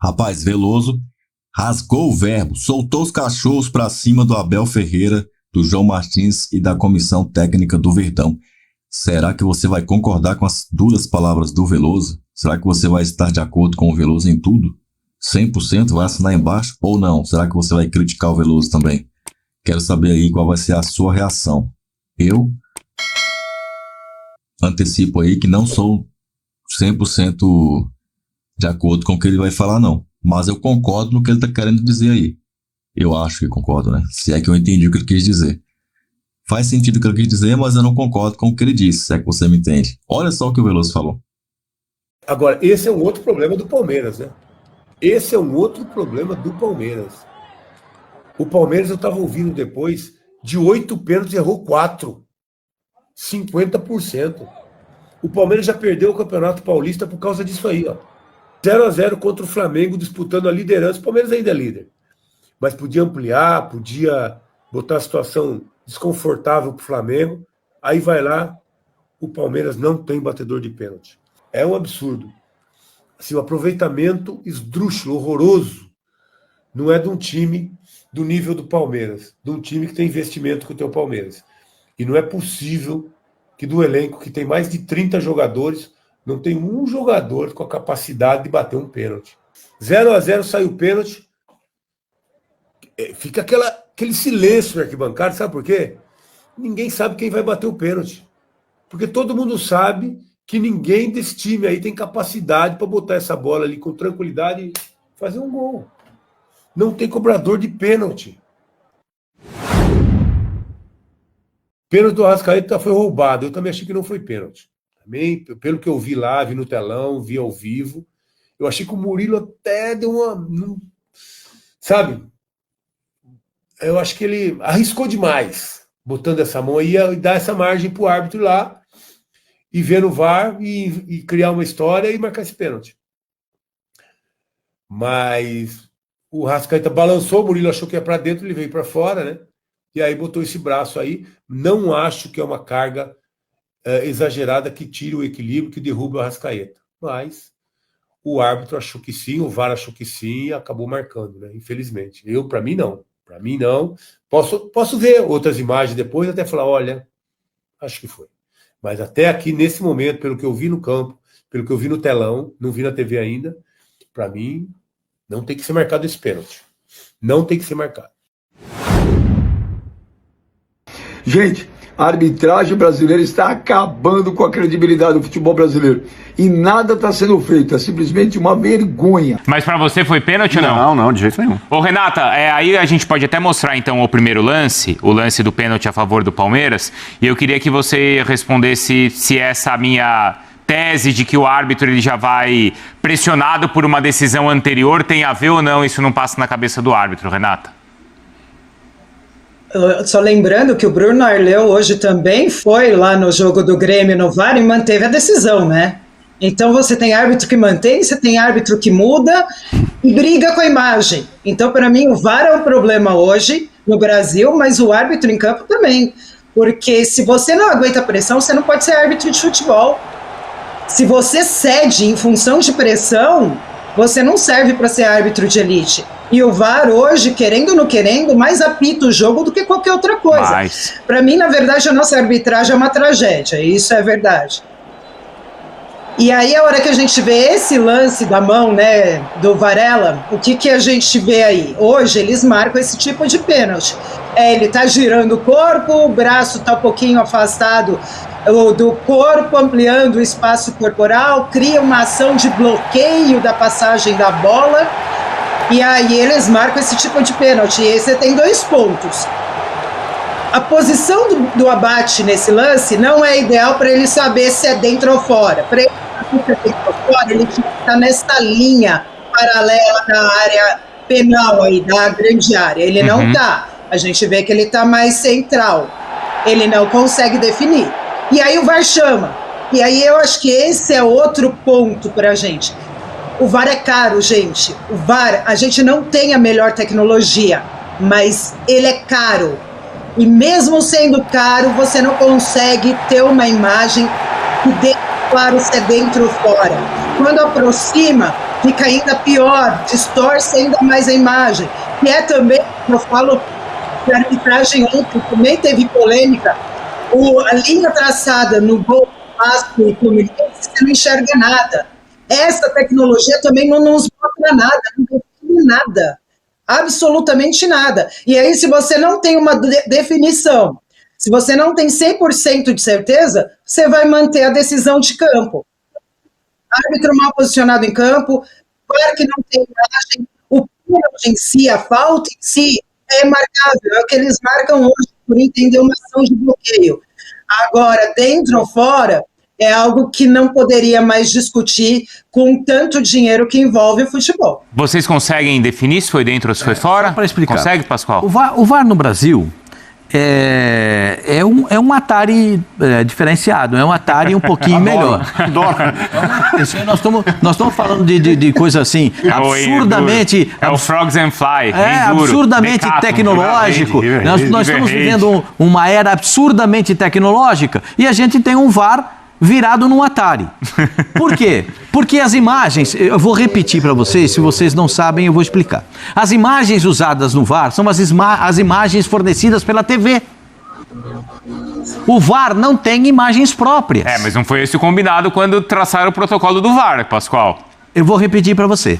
Rapaz, Veloso rasgou o verbo, soltou os cachorros pra cima do Abel Ferreira, do João Martins e da comissão técnica do Verdão. Será que você vai concordar com as duras palavras do Veloso? Será que você vai estar de acordo com o Veloso em tudo? 100% vai assinar embaixo ou não? Será que você vai criticar o Veloso também? Quero saber aí qual vai ser a sua reação. Eu antecipo aí que não sou 100% de acordo com o que ele vai falar, não. Mas eu concordo no que ele está querendo dizer aí. Eu acho que concordo, né? Se é que eu entendi o que ele quis dizer. Faz sentido o que ele quis dizer, mas eu não concordo com o que ele disse, se é que você me entende. Olha só o que o Veloso falou. Agora, esse é um outro problema do Palmeiras, né? Esse é um outro problema do Palmeiras. O Palmeiras, eu estava ouvindo depois, de 8 pênaltis, errou 4. 50%. O Palmeiras já perdeu o Campeonato Paulista por causa disso aí, ó. 0-0 contra o Flamengo, disputando a liderança. O Palmeiras ainda é líder. Mas podia ampliar, podia botar a situação desconfortável para o Flamengo. Aí vai lá, o Palmeiras não tem batedor de pênalti. É um absurdo. Assim, o aproveitamento esdrúxulo, horroroso, não é de um time do nível do Palmeiras, de um time que tem investimento que tem o Palmeiras. E não é possível que do elenco que tem mais de 30 jogadores, não tem um jogador com a capacidade de bater um pênalti. 0-0 sai o pênalti, fica aquele silêncio na arquibancada, sabe por quê? Ninguém sabe quem vai bater o pênalti. Porque todo mundo sabe que ninguém desse time aí tem capacidade para botar essa bola ali com tranquilidade e fazer um gol. Não tem cobrador de pênalti. Pênalti do Arrascaeta foi roubado. Eu também achei que não foi pênalti. Também, pelo que eu vi lá, vi no telão, vi ao vivo, eu achei que o Murilo até deu uma... Sabe? Eu acho que ele arriscou demais, botando essa mão aí e dar essa margem para o árbitro lá e ver no VAR e criar uma história e marcar esse pênalti. Mas o Arrascaeta balançou, o Murilo achou que ia para dentro, ele veio para fora, né? E aí botou esse braço aí. Não acho que é uma carga exagerada que tire o equilíbrio, que derruba o Arrascaeta. Mas o árbitro achou que sim, o VAR achou que sim e acabou marcando, né? Infelizmente. Para mim, não. Para mim, não. Posso ver outras imagens depois e até falar, olha, acho que foi. Mas até aqui, nesse momento, pelo que eu vi no campo, pelo que eu vi no telão, não vi na TV ainda, para mim, não tem que ser marcado esse pênalti. Não tem que ser marcado. Gente, a arbitragem brasileira está acabando com a credibilidade do futebol brasileiro. E nada está sendo feito, é simplesmente uma vergonha. Mas pra você foi pênalti ou não? Não, de jeito nenhum. Ô Renata, aí a gente pode até mostrar então o primeiro lance, o lance do pênalti a favor do Palmeiras, e eu queria que você respondesse se essa minha tese de que o árbitro ele já vai pressionado por uma decisão anterior tem a ver ou não, isso não passa na cabeça do árbitro, Renata? Só lembrando que o Bruno Arleu hoje também foi lá no jogo do Grêmio no VAR e manteve a decisão, né? Então você tem árbitro que mantém, você tem árbitro que muda e briga com a imagem. Então, para mim, o VAR é um problema hoje no Brasil, mas o árbitro em campo também. Porque se você não aguenta pressão, você não pode ser árbitro de futebol. Se você cede em função de pressão, você não serve para ser árbitro de elite. E o VAR hoje, querendo ou não querendo, mais apita o jogo do que qualquer outra coisa. Para mim, na verdade, a nossa arbitragem é uma tragédia, isso é verdade. E aí, a hora que a gente vê esse lance da mão, né, do Varela, o que a gente vê aí? Hoje, eles marcam esse tipo de pênalti. Ele tá girando o corpo, o braço tá um pouquinho afastado do corpo, ampliando o espaço corporal, cria uma ação de bloqueio da passagem da bola, e aí eles marcam esse tipo de pênalti. E aí você tem 2 pontos. A posição do abate nesse lance não é ideal para ele saber se é dentro ou fora. Para ele saber se é dentro ou fora, ele tinha que estar nessa linha paralela da área penal aí, da grande área. Ele não está. A gente vê que ele está mais central. Ele não consegue definir. E aí o VAR chama. E aí eu acho que esse é outro ponto para a gente. O VAR é caro, gente. O VAR, a gente não tem a melhor tecnologia, mas ele é caro. E mesmo sendo caro, você não consegue ter uma imagem que deixe claro se é dentro ou fora. Quando aproxima, fica ainda pior, distorce ainda mais a imagem. E é também, eu falo, que a arbitragem ontem também teve polêmica, a linha traçada no gol Vasco e Fluminense, você não enxerga nada. Essa tecnologia também não nos mostra nada, não define nada, absolutamente nada. E aí, se você não tem uma definição, se você não tem 100% de certeza, você vai manter a decisão de campo. Árbitro mal posicionado em campo, claro que não tem imagem, o pênalti em si, a falta em si, é marcável, é o que eles marcam hoje, por entender uma ação de bloqueio. Agora, dentro ou fora, é algo que não poderia mais discutir com tanto dinheiro que envolve o futebol. Vocês conseguem definir se foi dentro ou se foi fora? Para explicar. Consegue, Pascoal? O VAR no Brasil é um Atari diferenciado, é um Atari um pouquinho melhor. Nós estamos falando de coisa assim, absurdamente... É o Frogs and Fly. Absurdamente tecnológico. Nós estamos vivendo uma era absurdamente tecnológica e a gente tem um VAR virado num Atari. Por quê? Porque as imagens, eu vou repetir para vocês, se vocês não sabem eu vou explicar. As imagens usadas no VAR são as imagens fornecidas pela TV. O VAR não tem imagens próprias. Mas não foi esse o combinado quando traçaram o protocolo do VAR, Pascoal. Eu vou repetir para você.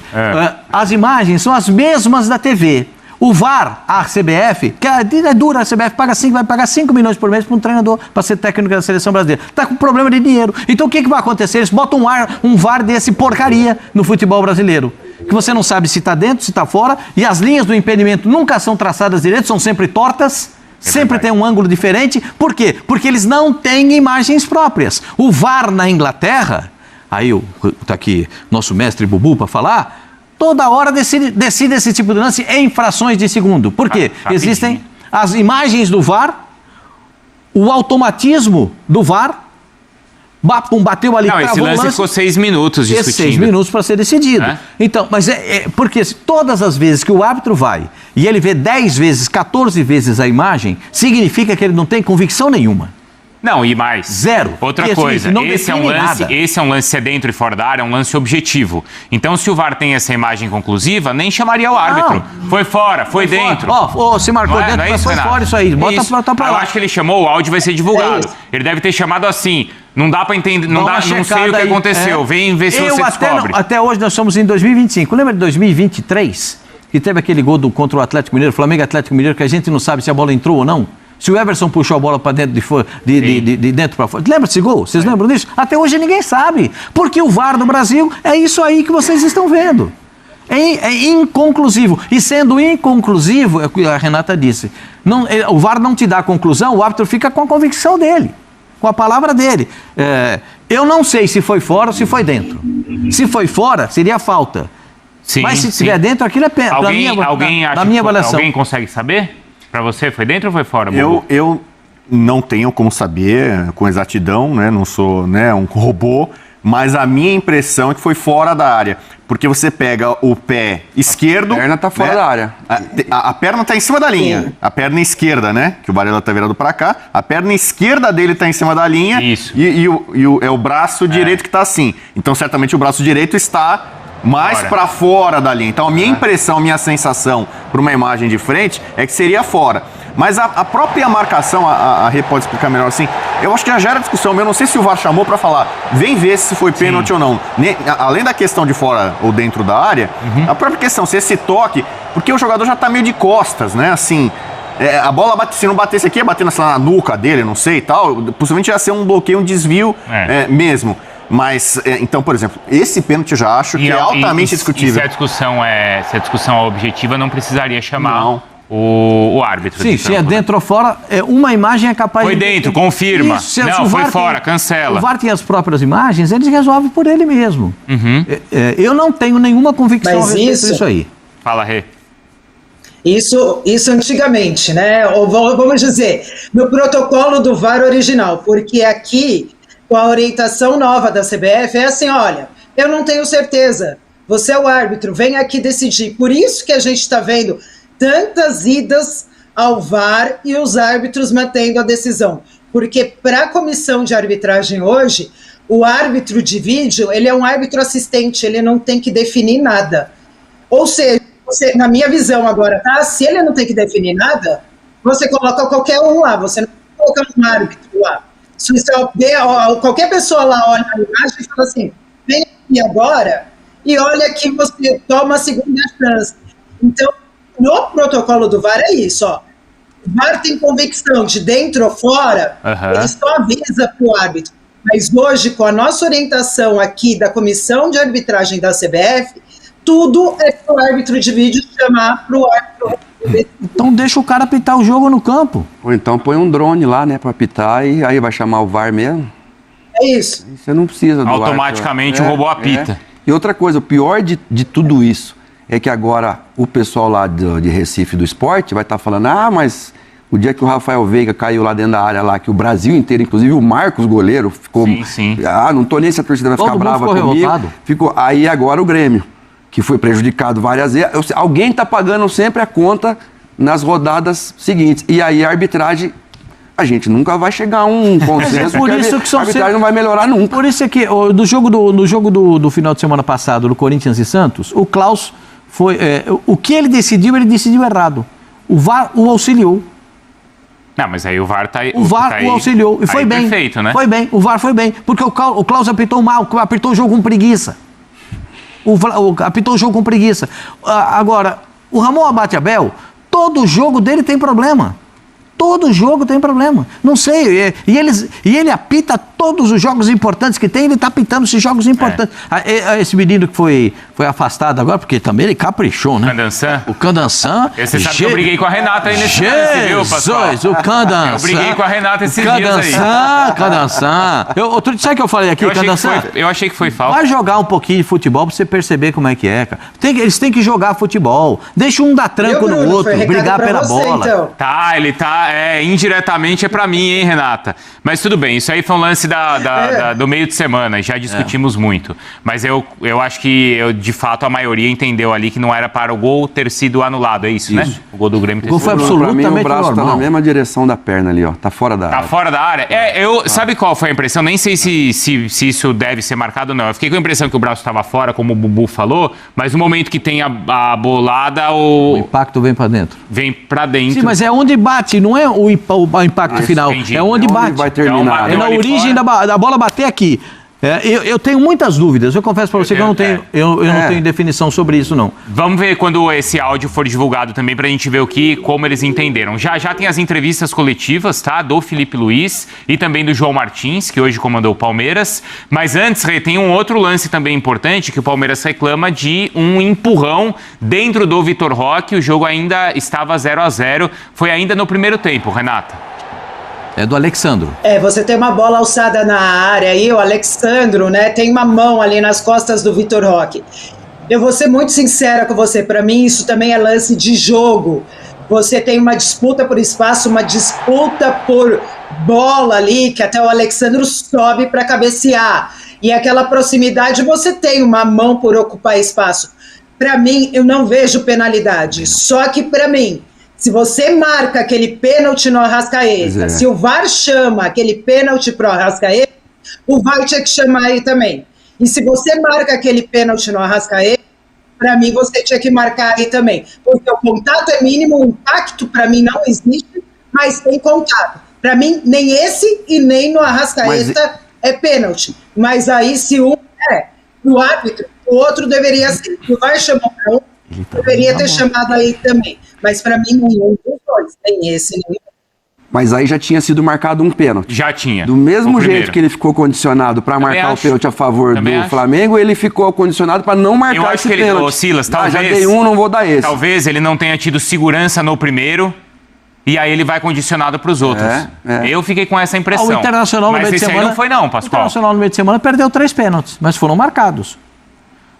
As imagens são as mesmas da TV. O VAR, a CBF, que é dura, a CBF vai pagar 5 milhões por mês para um treinador, para ser técnico da seleção brasileira. Está com problema de dinheiro. Então o que vai acontecer? Eles botam um VAR desse porcaria no futebol brasileiro. Que você não sabe se está dentro, se está fora, e as linhas do impedimento nunca são traçadas direito, são sempre tortas. Sempre tem um ângulo diferente. Por quê? Porque eles não têm imagens próprias. O VAR na Inglaterra, aí está aqui nosso mestre Bubu para falar, toda hora decide esse tipo de lance em frações de segundo. Por quê? Existem as imagens do VAR, o automatismo do VAR, bateu ali, não, esse lance ficou 6 minutos discutindo. 6 minutos para ser decidido. Então, mas porque todas as vezes que o árbitro vai e ele vê 10 vezes, 14 vezes a imagem, significa que ele não tem convicção nenhuma. Não, e mais. Zero. Outra coisa, esse é um lance se é dentro e fora da área, é um lance objetivo. Então, se o VAR tem essa imagem conclusiva, nem chamaria o árbitro. Não. Foi fora, foi dentro. Se marcou dentro, mas foi fora isso aí. Bota pra lá. Eu acho que ele chamou, o áudio vai ser divulgado. Ele deve ter chamado assim, não dá pra entender, não sei o que aconteceu, vem ver se você descobre. Até hoje nós estamos em 2025. Lembra de 2023? Que teve aquele gol contra o Atlético Mineiro, Flamengo e Atlético Mineiro, que a gente não sabe se a bola entrou ou não? Se o Everson puxou a bola para dentro de dentro para fora. Lembra desse gol? Vocês lembram disso? Até hoje ninguém sabe. Porque o VAR no Brasil é isso aí que vocês estão vendo. É inconclusivo. E sendo inconclusivo, é o que a Renata disse, o VAR não te dá a conclusão, o árbitro fica com a convicção dele, com a palavra dele. Eu não sei se foi fora ou se foi dentro. Se foi fora, seria falta. Sim, mas se estiver dentro, aquilo é pênalti. Na minha avaliação. Alguém consegue saber? Para você, foi dentro ou foi fora? Eu não tenho como saber com exatidão, né? Não sou um robô, mas a minha impressão é que foi fora da área. Porque você pega o pé esquerdo... A perna está fora da área. A perna está em cima da linha. Sim. A perna esquerda, né? Que o Varela está virado para cá. A perna esquerda dele está em cima da linha. Isso. E é o braço direito que está assim. Então, certamente, o braço direito está mais para fora da linha. Então, a minha impressão, a minha sensação para uma imagem de frente é que seria fora. Mas a própria marcação, a Rê pode explicar melhor assim, eu acho que já era discussão, eu não sei se o VAR chamou para falar, vem ver se foi pênalti ou não. Além da questão de fora ou dentro da área, a própria questão, se esse toque, porque o jogador já tá meio de costas, né, assim, a bola, se não batesse aqui, ia bater na nuca dele, não sei e tal, possivelmente ia ser um bloqueio, um desvio mesmo. Mas, então, por exemplo, esse pênalti eu já acho que é altamente discutível. E se a discussão é objetiva, não precisaria chamar o árbitro. Sim, se é dentro ou fora, uma imagem é capaz de... Foi dentro, confirma. Isso, não, foi fora, cancela. O VAR tem as próprias imagens, eles resolvem por ele mesmo. Eu não tenho nenhuma convicção a respeito disso aí. Fala, Rê. Isso antigamente, né? Ou vamos dizer, no protocolo do VAR original, porque aqui, com a orientação nova da CBF, é assim, olha, eu não tenho certeza, você é o árbitro, vem aqui decidir. Por isso que a gente está vendo tantas idas ao VAR e os árbitros mantendo a decisão. Porque para a comissão de arbitragem hoje, o árbitro de vídeo, ele é um árbitro assistente, ele não tem que definir nada. Ou seja, você, na minha visão agora, tá? Se ele não tem que definir nada, você coloca qualquer um lá, você não coloca um árbitro lá. Se você qualquer pessoa lá olha a imagem e fala assim, vem aqui agora e olha que você toma a segunda chance. Então, no protocolo do VAR é isso, ó. O VAR tem convicção de dentro ou fora, ele só avisa para o árbitro. Mas hoje, com a nossa orientação aqui da Comissão de Arbitragem da CBF, tudo é para o árbitro de vídeo chamar para o árbitro. Então deixa o cara apitar o jogo no campo. Ou então põe um drone lá, né, para apitar e aí vai chamar o VAR mesmo. É isso. Aí você não precisa do automaticamente o robô apita. E outra coisa, o pior de tudo isso é que agora o pessoal lá de Recife do esporte vai estar falando, ah, mas o dia que o Rafael Veiga caiu lá dentro da área lá, que o Brasil inteiro, inclusive o Marcos, goleiro, ficou... Sim. Ah, não tô nem se a torcida vai ficar brava comigo. Revoltado. Aí agora o Grêmio, que foi prejudicado várias vezes. Alguém tá pagando sempre a conta nas rodadas seguintes. E aí a arbitragem... A gente nunca vai chegar a um consenso, por isso que a arbitragem não vai melhorar nunca. Por isso é que no jogo do final de semana passado, do Corinthians e Santos, o Klaus foi... o que ele decidiu errado. O VAR o auxiliou. Não, mas aí o VAR tá aí. O VAR o auxiliou. E foi bem. Perfeito, né? Foi bem. O VAR foi bem. Porque o Klaus apitou mal, apitou o jogo com preguiça. Apitou o jogo com preguiça. Agora, o Ramon Abate-Abel, todo jogo dele tem problema. Todo jogo tem problema. Não sei. E ele apita todos os jogos importantes que tem, ele está apitando esses jogos importantes. Esse menino que foi afastado agora, porque também ele caprichou, né? Candansan. O Candansan. Você sabe que eu briguei com a Renata aí nesse lance, viu, Pascoal? O Candansan. Eu briguei com a Renata esses dias aí. Candansan. Sabe o que eu falei aqui, Candansan? Eu achei que foi falta. Vai jogar um pouquinho de futebol pra você perceber como é que é, cara. Eles têm que jogar futebol. Deixa um dar tranco no outro, brigar pela bola. Então. Ele tá... indiretamente é pra mim, hein, Renata? Mas tudo bem, isso aí foi um lance do meio de semana, já discutimos muito. Mas eu acho que, de fato, a maioria entendeu ali que não era para o gol ter sido anulado, é isso, né? O gol do Grêmio ter sido foi anulado. Pra mim, absolutamente o braço normal. tá na mesma direção da perna ali, ó. Tá fora da área. Tá fora da área? Sabe qual foi a impressão? Nem sei se isso deve ser marcado ou não. Eu fiquei com a impressão que o braço estava fora, como o Bubu falou, mas no momento que tem a bolada, O impacto vem pra dentro. vem pra dentro. Sim, mas é onde bate, não é o impacto final. entendi. É onde Onde bate. vai terminar? É na ali origem da bola bater aqui. Eu tenho muitas dúvidas. Eu confesso para você que eu não tenho definição sobre isso, não. Vamos ver quando esse áudio for divulgado também pra gente ver como eles entenderam. Já tem as entrevistas coletivas, tá? Do Felipe Luiz e também do João Martins, que hoje comandou o Palmeiras. Mas antes, Rê, tem um outro lance também importante que o Palmeiras reclama de um empurrão dentro do Vitor Roque. O jogo ainda estava 0-0. Foi ainda no primeiro tempo, Renata. É do Alexandro. Você tem uma bola alçada na área aí, o Alexandro, né? Tem uma mão ali nas costas do Vitor Roque. Eu vou ser muito sincera com você, para mim isso também é lance de jogo. Você tem uma disputa por espaço, uma disputa por bola ali, que até o Alexandro sobe para cabecear. E aquela proximidade, você tem uma mão por ocupar espaço. Para mim, eu não vejo penalidade. Só que para mim, se você marca aquele pênalti no Arrascaeta, se o VAR chama aquele pênalti pro Arrascaeta, o VAR tinha que chamar aí também. E se você marca aquele pênalti no Arrascaeta, para mim você tinha que marcar aí também. Porque o contato é mínimo, o impacto para mim não existe, mas tem contato. Para mim, nem esse e nem no Arrascaeta é pênalti. Mas aí, se um o árbitro, o outro deveria ser. Se o VAR chamou para um, deveria ter chamado aí também. Mas para mim, nenhum dos dois. Nem esse, nem o outro. Mas aí já tinha sido marcado um pênalti. Já tinha. Do mesmo jeito que ele ficou condicionado para marcar o pênalti a favor do Flamengo, ele ficou condicionado para não marcar esse pênalti. Eu acho que Silas, talvez... já dei um, não vou dar esse. Talvez ele não tenha tido segurança no primeiro... E aí ele vai condicionado para os outros. Eu fiquei com essa impressão. O Internacional no meio de semana não foi não, Pascoal. O Internacional no meio de semana perdeu 3 pênaltis, mas foram marcados.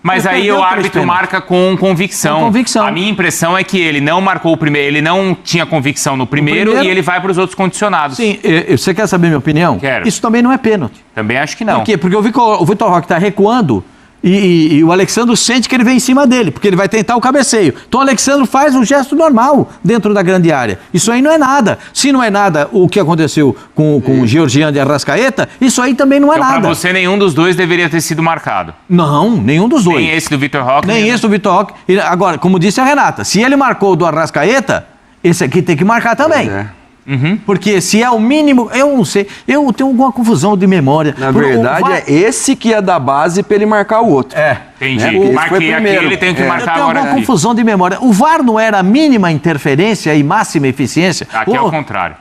Mas aí o árbitro marca com convicção. Com convicção. A minha impressão é que ele não marcou o primeiro, ele não tinha convicção no primeiro e ele vai para os outros condicionados. Sim, você quer saber minha opinião? Quero. Isso também não é pênalti. Também acho que não. Por quê? Porque o Vitor Roque está recuando E o Alexandro sente que ele vem em cima dele, porque ele vai tentar o cabeceio. Então o Alexandro faz um gesto normal dentro da grande área. Isso aí não é nada. Se não é nada o que aconteceu com o Georgian de Arrascaeta, isso aí também não é Então, nada. pra você, nenhum dos dois deveria ter sido marcado. Não, nenhum dos dois. Nem esse do Vitor Roque. Nem esse do Vitor Roque. E agora, como disse a Renata, se ele marcou o do Arrascaeta, esse aqui tem que marcar também. Porque se é o mínimo, eu não sei, eu tenho alguma confusão de memória. Na verdade, é esse que é da base pra ele marcar o outro. Entendi. Esse Marquei aqui, ele tem que Eu marcar tenho agora alguma aqui. confusão de memória. O VAR não era a mínima interferência e máxima eficiência? Aqui é o contrário.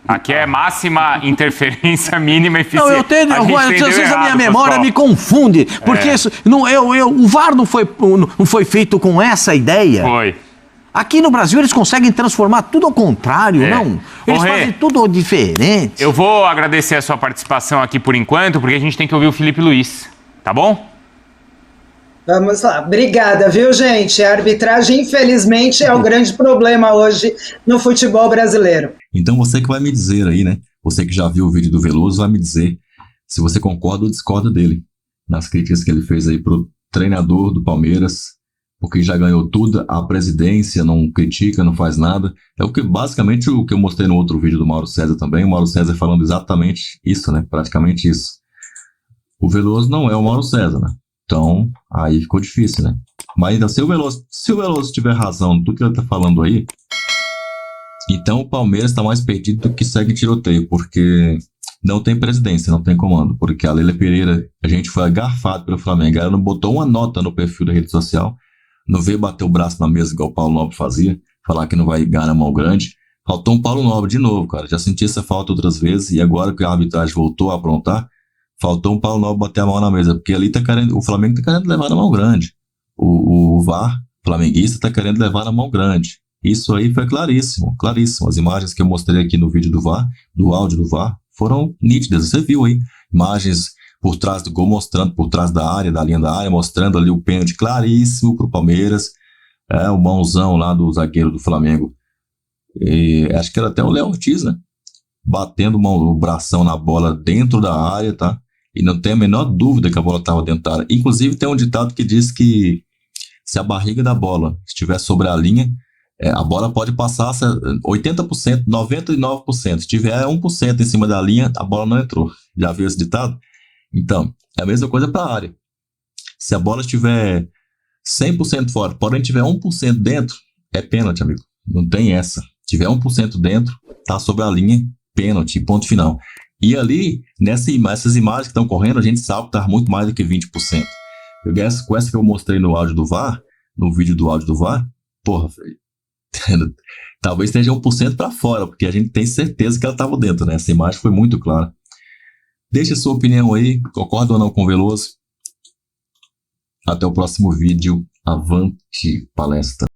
Aqui é máxima interferência, mínima eficiência. Não, eu tenho. Às vezes a minha memória me confunde. confunde. Porque isso, o VAR não foi feito com essa ideia. Foi. Aqui no Brasil eles conseguem transformar tudo ao contrário, não? Eles fazem tudo diferente. Eu vou agradecer a sua participação aqui por enquanto, porque a gente tem que ouvir o Felipe Luiz. Tá bom? Vamos lá. Obrigada, viu, gente? A arbitragem, infelizmente, é o grande problema hoje no futebol brasileiro. Então você que vai me dizer aí, né? Você que já viu o vídeo do Veloso vai me dizer se você concorda ou discorda dele nas críticas que ele fez aí pro treinador do Palmeiras, porque já ganhou tudo, a presidência não critica, não faz nada. É o que basicamente o que eu mostrei no outro vídeo do Mauro César também, o Mauro César falando exatamente isso, né? Praticamente isso. O Veloso não é o Mauro César, né? Então, aí ficou difícil, né? Mas ainda se o Veloso tiver razão em tudo que ele tá falando aí, então o Palmeiras está mais perdido do que segue tiroteio, porque não tem presidência, não tem comando, porque a Leila Pereira, a gente foi agarfado pelo Flamengo, ela não botou uma nota no perfil da rede social, não veio bater o braço na mesa igual o Paulo Nobre fazia, falar que não vai ganhar na mão grande. Faltou um Paulo Nobre de novo, cara, já senti essa falta outras vezes, e agora que a arbitragem voltou a aprontar, faltou um Paulo Nobre bater a mão na mesa, porque ali o Flamengo tá querendo levar na mão grande. O VAR, flamenguista, tá querendo levar na mão grande. Isso aí foi claríssimo, claríssimo. As imagens que eu mostrei aqui no vídeo do VAR, do áudio do VAR, foram nítidas. Você viu aí, imagens por trás do gol, mostrando por trás da área, da linha da área, mostrando ali o pênalti claríssimo pro Palmeiras. O mãozão lá do zagueiro do Flamengo. E acho que era até o Léo Ortiz, né? Batendo o bração na bola dentro da área, tá? E não tem a menor dúvida que a bola estava dentro da área. Inclusive tem um ditado que diz que se a barriga da bola estiver sobre a linha, a bola pode passar 80%, 99%. Se tiver 1% em cima da linha, a bola não entrou. Já viu esse ditado? Então, é a mesma coisa para a área. Se a bola estiver 100% fora, porém tiver 1% dentro, é pênalti, amigo. Não tem essa. Se tiver 1% dentro, tá sobre a linha, pênalti, ponto final. E ali, essas imagens que estão correndo, a gente sabe que tá muito mais do que 20%. Com essa que eu mostrei no áudio do VAR, no vídeo do áudio do VAR, porra, talvez esteja 1% para fora, porque a gente tem certeza que ela estava dentro, né? Essa imagem foi muito clara. Deixe a sua opinião aí, concorda ou não com o Veloso? Até o próximo vídeo. Avante palestra.